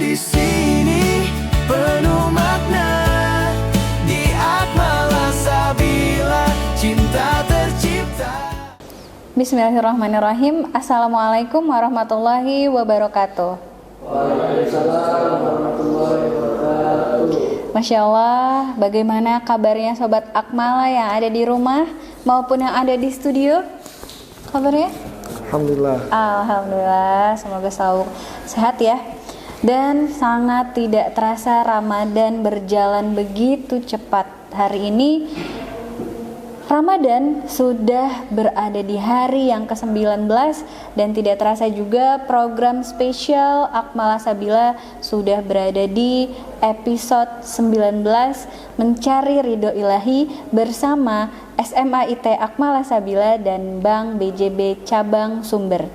di sini penuh makna. Di Akmala Sabila cinta tercipta. Bismillahirrahmanirrahim. Assalamualaikum warahmatullahi wabarakatuh. Waalaikumsalam warahmatullahi wabarakatuh. Masya Allah, bagaimana kabarnya Sobat Akmala yang ada di rumah maupun yang ada di studio? Kabarnya? Alhamdulillah. Alhamdulillah, semoga selalu sehat ya. Dan sangat tidak terasa Ramadan berjalan begitu cepat. Hari ini Ramadan sudah berada di hari yang ke-19 dan tidak terasa juga program spesial Akmala Sabila sudah berada di episode 19 Mencari Ridho Ilahi bersama SMA IT Akmala Sabila dan Bank BJB Cabang Sumber.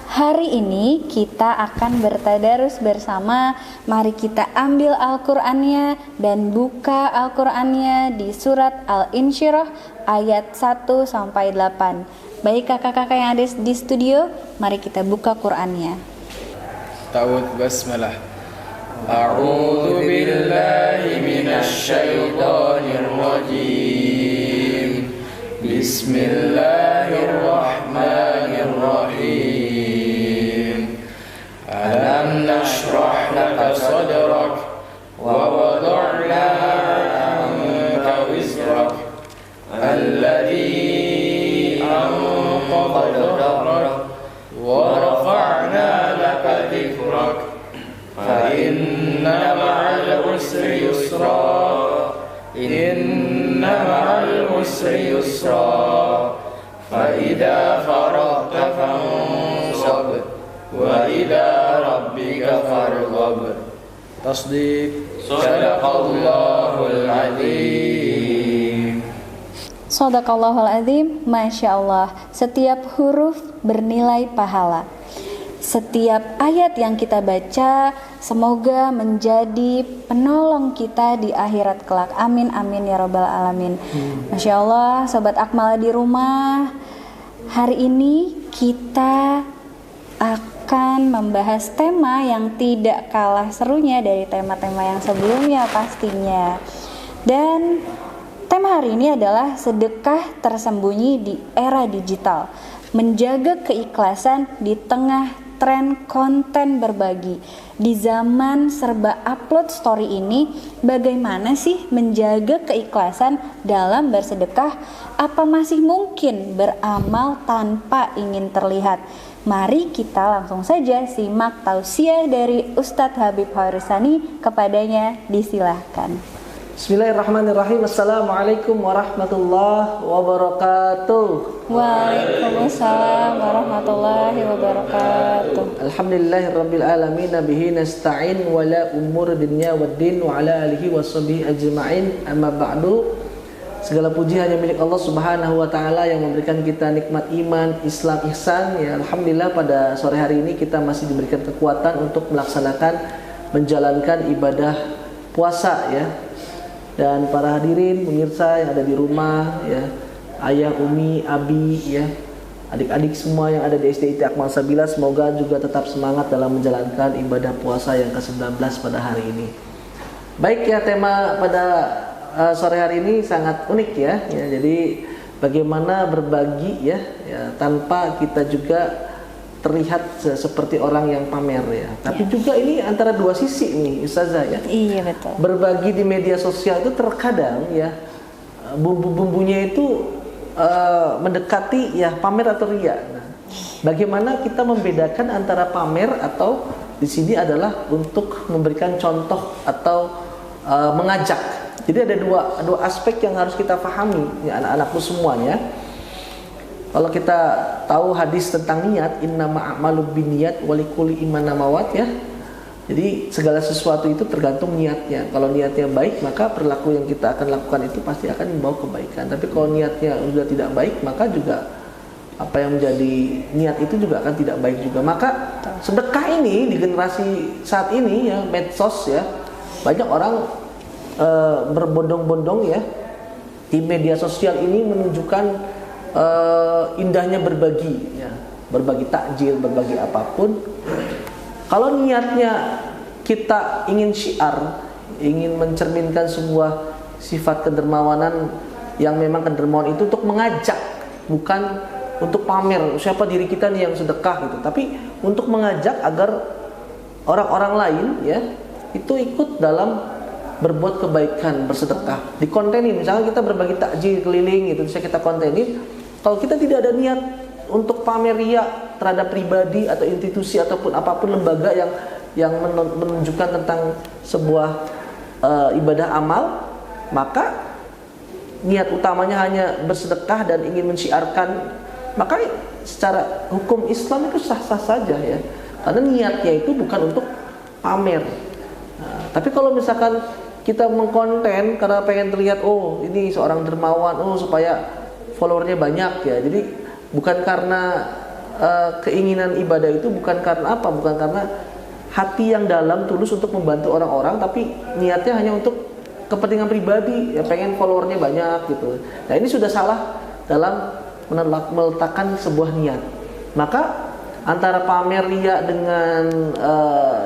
Hari ini kita akan bertadarus bersama. Mari kita ambil Al-Qur'annya dan buka Al-Qur'annya di surat Al-Insyirah ayat 1 sampai 8. Baik kakak-kakak yang ada di studio, mari kita buka Qur'annya. Ta'awudz basmalah. A'udzu billahi minasy syaithanir rajim. Bismillahirrahmanirrahim. Alam nashrah laka sadrak wa wada'na 'anka wizrak alladhi anqadha dhahrak wa rafa'na laka dhikrak fa inna ma'al usri yusra inna ma'al usri yusra fa idza faragta fansab wa ila rabbika farghab. Tasdiq. Sadaqallahul azim. Sadaqallahul azim. Masya Allah, setiap huruf bernilai pahala. Setiap ayat yang kita baca semoga menjadi penolong kita di akhirat kelak. Amin amin ya rabbal alamin. Masya Allah, Sobat Akmala di rumah, hari ini kita akan membahas tema yang tidak kalah serunya dari tema-tema yang sebelumnya pastinya. Dan tema hari ini adalah sedekah tersembunyi di era digital. Menjaga keikhlasan di tengah tren konten berbagi. Di zaman serba upload story ini, bagaimana sih menjaga keikhlasan dalam bersedekah? Apa masih mungkin beramal tanpa ingin terlihat? Mari kita langsung saja simak tausiah dari Ustadz Habib Harisani, kepadanya disilahkan. Bismillahirrahmanirrahim. Assalamualaikum warahmatullahi wabarakatuh. Waalaikumsalam warahmatullahi wabarakatuh. Alhamdulillahirabbil alamin, bihi nasta'in wa la umur dunya waddin wa ala alihi washabihi ajma'in. Amma ba'du. Segala puji hanya milik Allah Subhanahu wa taala yang memberikan kita nikmat iman, Islam, ihsan. Ya, alhamdulillah pada sore hari ini kita masih diberikan kekuatan untuk melaksanakan menjalankan ibadah puasa ya. Dan para hadirin pemirsa yang ada di rumah ya, ayah, umi, abi ya, adik-adik semua yang ada di SDIT Akmala Sabila, semoga juga tetap semangat dalam menjalankan ibadah puasa yang ke-19 pada hari ini. Baik ya, tema pada sore hari ini sangat unik ya. Jadi bagaimana berbagi ya, tanpa kita juga terlihat seperti orang yang pamer ya. Tapi juga ini antara dua sisi nih Ustazah ya. Iya betul. Berbagi di media sosial itu terkadang ya bumbu-bumbunya itu mendekati ya pamer atau riya. Nah, bagaimana kita membedakan antara pamer atau di sini adalah untuk memberikan contoh atau mengajak. Jadi ada dua aspek yang harus kita pahami ya anak-anakku semuanya. Kalau kita tahu hadis tentang niat, innama a'malu binniyat wa likulli imam nawat ya. Jadi segala sesuatu itu tergantung niatnya. Kalau niatnya baik, maka perilaku yang kita akan lakukan itu pasti akan membawa kebaikan. Tapi kalau niatnya sudah tidak baik, maka juga apa yang menjadi niat itu juga akan tidak baik juga. Maka sedekah ini di generasi saat ini ya, medsos ya, banyak orang berbondong-bondong ya di media sosial ini menunjukkan indahnya berbagi ya, berbagi takjil, berbagi apapun. Kalau niatnya kita ingin syiar, ingin mencerminkan sebuah sifat kedermawanan yang memang kedermawan itu untuk mengajak, bukan untuk pamer siapa diri kita nih yang sedekah gitu, tapi untuk mengajak agar orang-orang lain ya itu ikut dalam berbuat kebaikan, bersedekah, dikontenin. Misalnya kita berbagi takjil keliling itu bisa kita kontenin. Kalau kita tidak ada niat untuk pamer ria terhadap pribadi atau institusi ataupun apapun lembaga yang menunjukkan tentang sebuah ibadah amal, maka niat utamanya hanya bersedekah dan ingin mensyiarkan, maka secara hukum Islam itu sah-sah saja ya, karena niatnya itu bukan untuk pamer. Nah, tapi kalau misalkan kita mengkonten karena pengen terlihat, oh ini seorang dermawan, oh supaya followernya banyak ya, jadi bukan karena keinginan ibadah itu bukan karena apa, bukan karena hati yang dalam tulus untuk membantu orang-orang, tapi niatnya hanya untuk kepentingan pribadi ya, pengen followernya banyak gitu. Nah ini sudah salah dalam meletakkan sebuah niat. Maka antara pamer ria dengan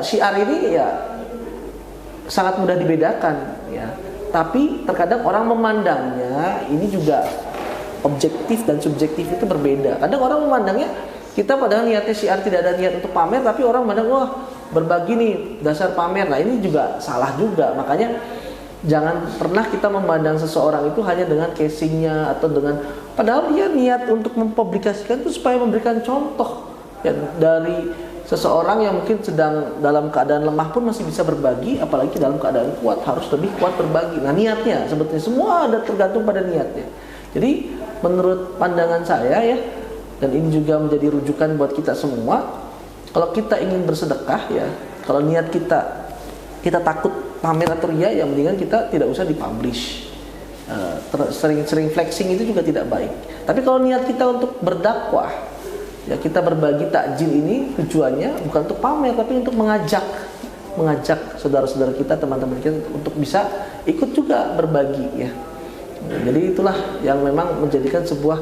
syiar ini ya sangat mudah dibedakan ya. Tapi terkadang orang memandangnya ini juga objektif dan subjektif itu berbeda. Kadang orang memandangnya kita padahal niatnya syiar, tidak ada niat untuk pamer, tapi orang memandang wah berbagi nih dasar pamer. Nah ini juga salah juga. Makanya jangan pernah kita memandang seseorang itu hanya dengan casingnya atau dengan, padahal dia niat untuk mempublikasikan itu supaya memberikan contoh ya, dari seseorang yang mungkin sedang dalam keadaan lemah pun masih bisa berbagi, apalagi dalam keadaan kuat harus lebih kuat berbagi. Nah niatnya sebetulnya semua ada tergantung pada niatnya. Jadi menurut pandangan saya ya, dan ini juga menjadi rujukan buat kita semua, kalau kita ingin bersedekah ya, kalau niat kita takut pamer atau ria, ya mendingan kita tidak usah dipublish. Sering-sering flexing itu juga tidak baik. Tapi kalau niat kita untuk berdakwah, ya kita berbagi takjil ini tujuannya bukan untuk pamer, tapi untuk mengajak saudara-saudara kita, teman-teman kita untuk bisa ikut juga berbagi ya. Jadi itulah yang memang menjadikan sebuah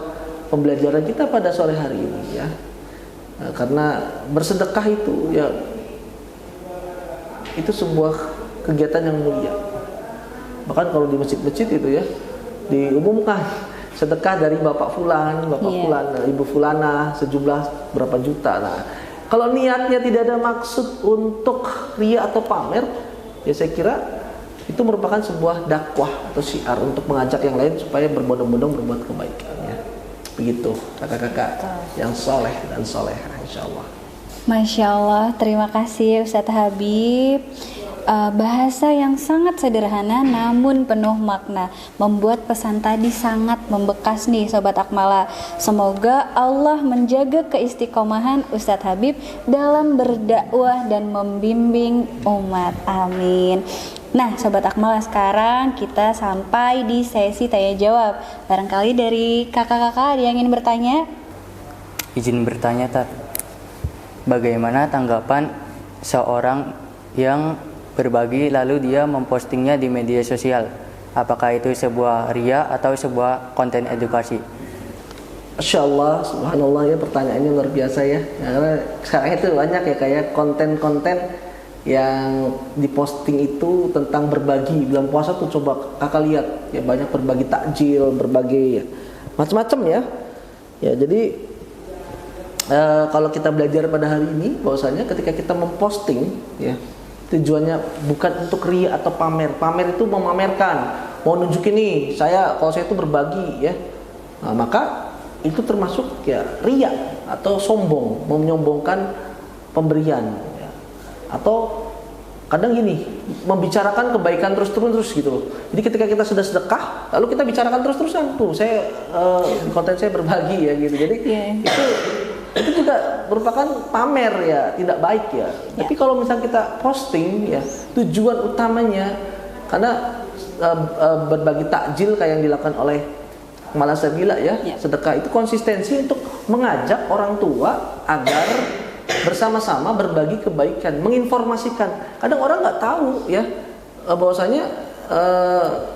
pembelajaran kita pada sore hari ini ya. Karena bersedekah itu ya itu sebuah kegiatan yang mulia. Bahkan kalau di masjid-masjid itu ya diumumkan sedekah dari bapak fulan, fulan, ibu fulana sejumlah berapa juta. Nah, kalau niatnya tidak ada maksud untuk ria atau pamer, ya saya kira itu merupakan sebuah dakwah atau syiar untuk mengajak yang lain supaya berbondong-bondong berbuat kebaikan ya. Begitu kakak-kakak yang soleh dan soleha insyaallah. Masya Allah, terima kasih Ustadz Habib. Bahasa yang sangat sederhana namun penuh makna, membuat pesan tadi sangat membekas nih Sobat Akmala. Semoga Allah menjaga keistiqomahan Ustadz Habib dalam berdakwah dan membimbing umat. Amin. Nah Sobat Akmala, sekarang kita sampai di sesi tanya jawab. Barangkali dari kakak-kakak ada yang ingin bertanya? Izin bertanya Tat, bagaimana tanggapan seorang yang berbagi lalu dia mempostingnya di media sosial? Apakah itu sebuah ria atau sebuah konten edukasi? Masya Allah, subhanallah ya, pertanyaannya luar biasa ya. Karena sekarang itu banyak ya kayak konten-konten yang diposting itu tentang berbagi. Bulan puasa tuh coba kakak lihat ya, banyak berbagi takjil, berbagai ya, macam-macam ya. Ya jadi kalau kita belajar pada hari ini bahwasanya ketika kita memposting ya, tujuannya bukan untuk ria atau pamer. Pamer itu memamerkan, mau nunjukin nih kalau saya itu berbagi ya. Nah, maka itu termasuk ya ria atau sombong, menyombongkan pemberian ya. Atau kadang gini, membicarakan kebaikan terus gitu loh. Jadi ketika kita sudah sedekah, lalu kita bicarakan terus-terusan tuh, saya konten saya berbagi ya gitu. Jadi itu juga merupakan pamer ya, tidak baik ya. Tapi kalau misalnya kita posting ya, tujuan utamanya karena berbagi takjil kayak yang dilakukan oleh Malah Sabila ya, sedekah itu konsistensi untuk mengajak orang tua agar bersama-sama berbagi kebaikan, menginformasikan. Kadang orang nggak tahu ya bahwasanya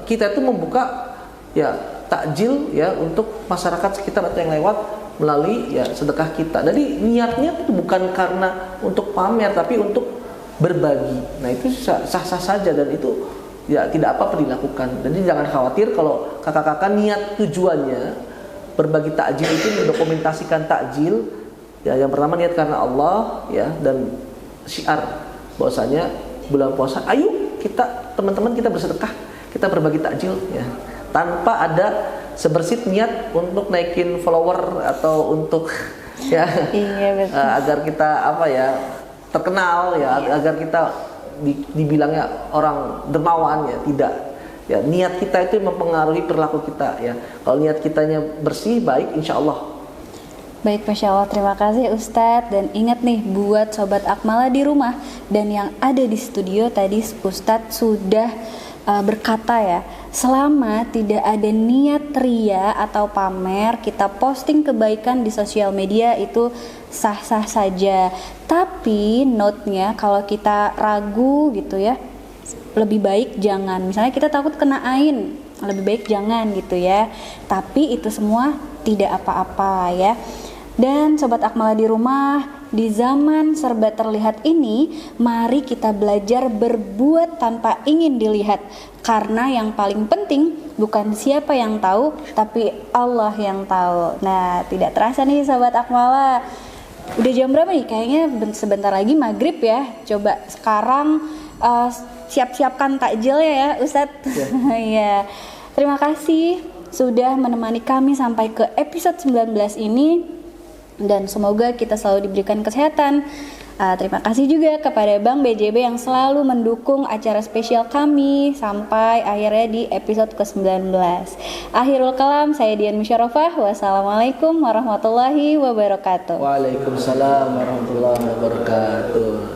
kita itu membuka ya takjil ya untuk masyarakat sekitar atau yang lewat melalui ya sedekah kita. Jadi niatnya itu bukan karena untuk pamer, tapi untuk berbagi. Nah itu sah-sah saja dan itu ya tidak apa-apa dilakukan. Jadi jangan khawatir kalau kakak-kakak niat tujuannya berbagi takjil itu mendokumentasikan takjil. Ya yang pertama niat karena Allah ya, dan syiar bahwasanya bulan puasa, ayo kita teman-teman kita bersedekah, kita berbagi takjil ya. Tanpa ada sebersit niat untuk naikin follower atau untuk ya Iya, betul. agar kita apa ya terkenal ya, agar kita dibilangnya orang dermawan ya, tidak ya. Niat kita itu mempengaruhi perilaku kita ya. Kalau niat kitanya bersih baik, insya Allah. Baik, Masya Allah, terima kasih Ustadz. Dan ingat nih buat Sobat Akmala di rumah dan yang ada di studio, tadi Ustadz sudah berkata ya, selama tidak ada niat ria atau pamer, kita posting kebaikan di sosial media itu sah-sah saja. Tapi note-nya kalau kita ragu gitu ya, lebih baik jangan. Misalnya kita takut kena ain, lebih baik jangan gitu ya. Tapi itu semua tidak apa-apa ya. Dan Sobat Akmala di rumah, di zaman serba terlihat ini, mari kita belajar berbuat tanpa ingin dilihat. Karena yang paling penting bukan siapa yang tahu, tapi Allah yang tahu. Nah, tidak terasa nih Sobat Akmala, udah jam berapa nih? Kayaknya sebentar lagi maghrib ya. Coba sekarang siap-siapkan takjilnya ya Ustadz. Ya. Terima kasih sudah menemani kami sampai ke episode 19 ini. Dan semoga kita selalu diberikan kesehatan. Terima kasih juga kepada Bank BJB yang selalu mendukung acara spesial kami sampai akhirnya di episode ke-19. Akhirul kalam, saya Dian Musyarofa. Wassalamualaikum warahmatullahi wabarakatuh. Waalaikumsalam warahmatullahi wabarakatuh.